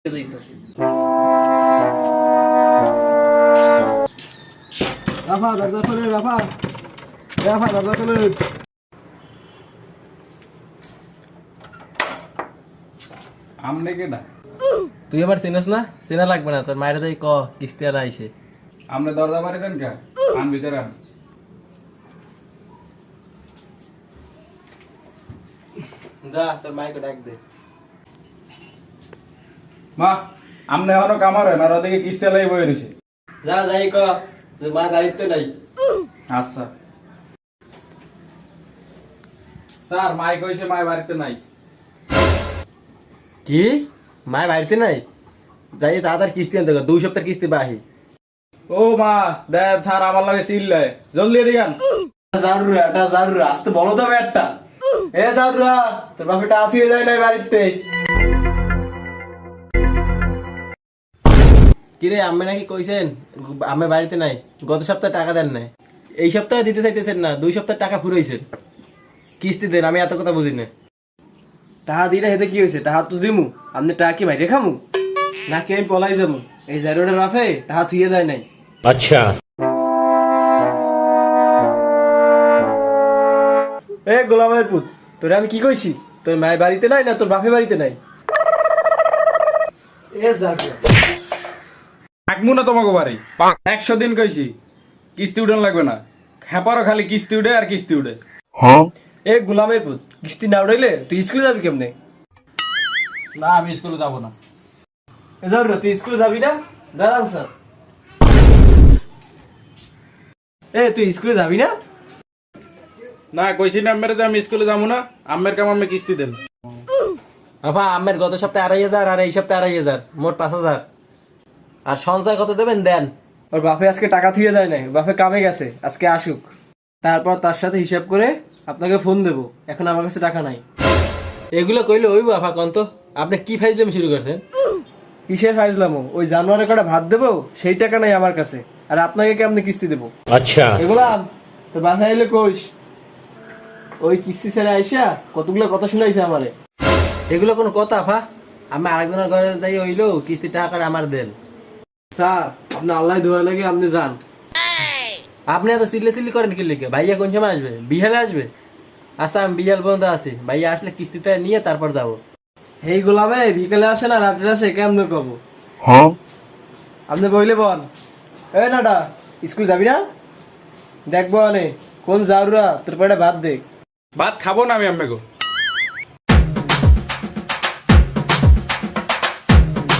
রাফা দরজা খোলে, রাফা রাফা দরজা খোলে। আমনে কেডা? তুই আমার চিনস না? চেনা লাগবে না, তোর মায়ের তাই ক কিস্তি আর আইসে। আমনে দরজা বাড়ি দেন কে? আন ভিতরে আন। যা তোর মাইকে ডাক দে। মা, আমনে এখনো কামারে না, ওদিকে কিস্তি লাই বই রইছে। যা যাই ক যে মা বাড়িতে নাই। আচ্ছা স্যার, মাই কইছে মাই বাড়িতে নাই। কি মায়ের বাড়িতে নাই? যাই তাড়াতাড়ি কিস্তি আনতে 2 সপ্তাহের কিস্তি বাহি। ও মা, দেখ স্যার আমার লাগে চিল্লায়, জলদি এদিকে আন। জারুরা এটা জারুরা আসতে বলো তো একটা। এ জারুরা তোর বাপটা আসিয়ে যায় নাই বাড়িতে। কিরে আম্মে নাকি কইছেন আম্মে বাড়িতে নাই, গত সপ্তাহে টাকা দেন নাই, এই সপ্তাহে দিতে চাইতেছেন না, 2 সপ্তাহের টাকা ফুরাইছেন, কিস্তি দেন। আমি এত কথা বুঝি না। টাকা দিই না হেতে কি হয়েছে? টাকা তো দিমু, আপনি টাকা কি মাইরে খামু নাকি আমি পলাই যাবো? এই জারুরা রাফে টাকা থুয়ে যায় নাই। আচ্ছা এ গোলামের পুত, তোরে আমি কি কইছি? তোর মায়ের বাড়িতে নাই না তোর বাপের বাড়িতে নাই? এ জারুরা থাকবো না তোমাকে বাড়ি। 100 দিন কইছি কিস্তি উঠান লাগবে না, হ্যাপারও খালি কিস্তি উঠে আর কিস্তি উঠে। এ গোলামের পুত, কিস্তি না উঠাইলে তুই স্কুলে যাবি কেমনে? না, আমি স্কুলে যাব না। এ জারুরা তুই স্কুলে যাবি না? দাঁড়ান স্যার। এ তুই স্কুলে যাবি না? না, কইছি না আম্মের যে আমি স্কুলে যাবো না। আম্মের কাম আমি কিস্তি দেন। আপা আমের গত সপ্তাহে 2,500 আর এই সপ্তাহে 2,500, মোট 5,000। আর সঞ্চয় কত দেবেন দেন। ওর বাপে আজকে টাকা থুয়ে যায় নাই, বাপে কামে গেছে, আজকে আসুক, তারপর তার সাথে হিসাব করে আপনাকে ফোন দেবো। এখন আমার কাছে টাকা নাই। এগুলো কইলে ওই বাপা কন্ত আপনি কি ফাইজলাম শুরু করছেন? কিসের ফাইজলামো? ওই জানোয়ারের কটা ভাত দেবো সেই টাকা নাই আমার কাছে, আর আপনাকে কেমনে কিস্তি দেবো? আচ্ছা এগুলো আন, তো বাসায় এলে কইস ওই কিস্তি ছেড়ে আইসা কতগুলো কথা শুনাইছে আমারে। এগুলো কোনো কথা ফা? আমি আরেকজনের ঘরে যাই হইলো কিস্তি টাকা আমার দেন। স্যার আপনি আল্লাহ দোয়া লাগে আপনি যান। আপনি এত চিল্লি করেন কি লিখে? ভাইয়া কোন সময় আসবে? বিহালে আসবে? আচ্ছা আমি বিহাল পর্যন্ত আছি, ভাইয়া আসলে কিস্তিটা নিয়ে তারপর যাবো। এই গোলামে বিকেলে আসে না রাত্রে আসে কেমন কব? আপনি বইলে বল। এ নাটা স্কুল যাবি না? দেখবো অনে কোন জারুরা তোর পেটে ভাত দে। ভাত খাবো না আমি আম্মেগো।